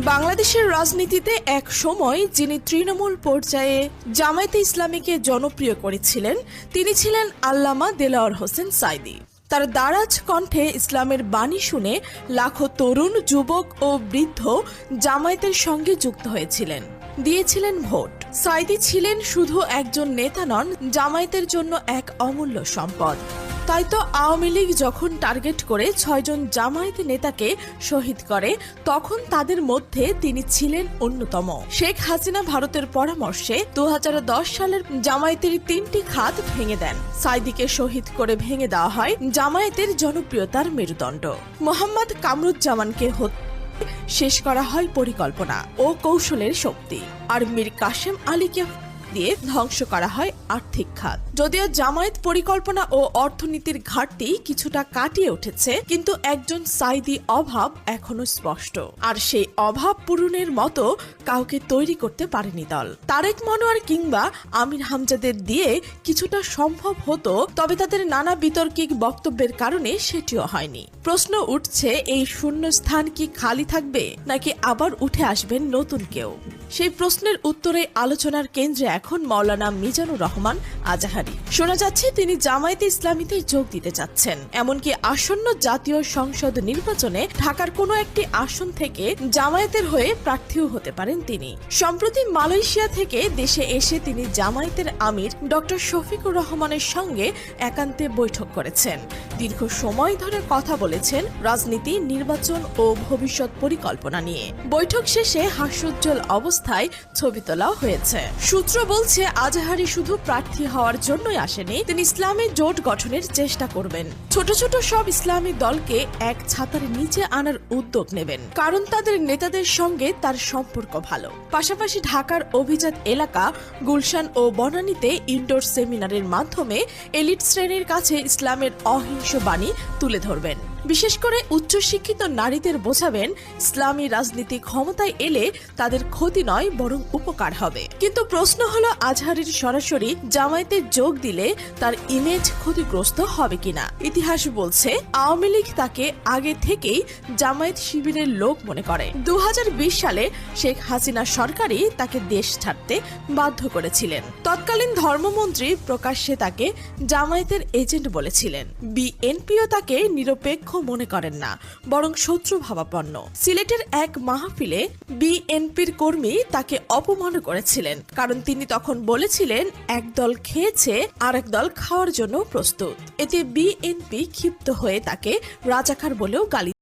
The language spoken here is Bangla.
বাংলাদেশের রাজনীতিতে এক সময় যিনি তৃণমূল পর্যায়ে জামায়াতে ইসলামীকে জনপ্রিয় করেছিলেন তিনি ছিলেন আল্লামা দেলাওয়ার হোসেন সাঈদী। তার দারাজ কণ্ঠে ইসলামের বাণী শুনে লাখো তরুণ, যুবক ও বৃদ্ধ জামায়াতের সঙ্গে যুক্ত হয়েছিলেন, দিয়েছিলেন ভোট। সাঈদী ছিলেন শুধু একজন নেতা নন, জামায়াতের জন্য এক অমূল্য সম্পদ। তাই তো আওয়ামী লীগ যখন টার্গেট করে ৬ জন জামায়াতি নেতাকে শহীদ করে, তখন তাদের মধ্যে তিনি ছিলেন অন্যতম। শেখ হাসিনা ভারতের পরামর্শে ২০১০ সালের জামায়াতের ৩টি খাত ভেঙে দেন। সাঈদীকে শহীদ করে ভেঙে দেওয়া হয় জামায়াতের জনপ্রিয়তার মেরুদণ্ড। মোহাম্মদ কামরুজ্জামানকে শেষ করা হয় পরিকল্পনা ও কৌশলের শক্তি, আর মীর কাসেম আলীকে দিয়ে ধ্বংস করা হয় আর্থিক খাত। যদিও জামায়াত পরিকল্পনা ও অর্থনীতির ঘাটতি কিছুটা কাটিয়ে উঠেছে, কিন্তু একজন সাঈদী অভাব এখনো স্পষ্ট, আর সেই অভাব পূরণের মতো কাউকে তৈরি করতে পারেনি দল। তারেক মনোয়ার কিংবা আমির হামজাদের দিয়ে কিছুটা সম্ভব হতো, তবে তাদের নানা বিতর্কিক বক্তব্যের কারণে সেটিও হয়নি। প্রশ্ন উঠছে, এই শূন্য স্থান কি খালি থাকবে, নাকি আবার উঠে আসবেন নতুন কেউ? সেই প্রশ্নের উত্তরে আলোচনার কেন্দ্রে এখন মাওলানা মিজানুর রহমান আজাহারী। শোনা যাচ্ছে তিনি জামায়াতে ইসলামীতে যোগ দিতে চাচ্ছেন। এমনকি আসন্ন জাতীয় সংসদ নির্বাচনে ঢাকার কোনো একটি আসন থেকে জামায়াতের হয়ে প্রার্থীও হতে পারেন তিনি। সম্প্রতি মালয়েশিয়া থেকে দেশে এসে তিনি জামায়াতের আমির ডক্টর শফিকুর রহমানের সঙ্গে একান্তে বৈঠক করেছেন। দীর্ঘ সময় ধরে কথা বলেছেন রাজনীতি, নির্বাচন ও ভবিষ্যৎ পরিকল্পনা নিয়ে। বৈঠক শেষে হাস্যোজ্জ্বল অবস্থায় ছবি তোলা হয়েছে। সূত্র বলছে, আজাহারী শুধু প্রার্থী হওয়ার জন্যই আসেনি, তিনি ইসলামী জোট গঠনের চেষ্টা করবেন। ছোট ছোট সব ইসলামী দলকে এক ছাতার নিচে আনার উদ্যোগ নেবেন, কারণ তাদের নেতাদের সঙ্গে তার সম্পর্ক ভালো। পাশাপাশি ঢাকার অভিজাত এলাকা গুলশান ও বনানীতে ইনডোর সেমিনারের মাধ্যমে এলিট শ্রেণীর কাছে ইসলামের অহিংস বাণী তুলে ধরবেন। বিশেষ করে উচ্চশিক্ষিত নারীদের বোঝাবেন, ইসলামী রাজনীতি ক্ষমতায় এলে তাদের ক্ষতি নয়, বরং উপকার হবে। কিন্তু প্রশ্ন হলো, আজহারীর সরাসরি জামায়াতে যোগ দিলে তার ইমেজ ক্ষতিগ্রস্ত হবে কিনা। ইতিহাস বলছে, আওয়ামী লীগ তাকে আগে থেকেই জামায়াত শিবিরের লোক মনে করে। ২০২০ সালে শেখ হাসিনা সরকারই তাকে দেশ ছাড়তে বাধ্য করেছিলেন। তৎকালীন ধর্মমন্ত্রী প্রকাশ্যে তাকে জামায়াতের এজেন্ট বলেছিলেন। বিএনপিও তাকে নিরপেক্ষ মনে করেন না, বরং শত্রু ভাবাপন্ন। সিলেটের এক মাহফিলে বিএনপির কর্মী তাকে অপমান করেছিলেন, কারণ তিনি তখন বলেছিলেন এক দল খেয়েছে আর এক দল খাওয়ার জন্য প্রস্তুত। এতে বিএনপি ক্ষিপ্ত হয়ে তাকে রাজাকার বলেও গালি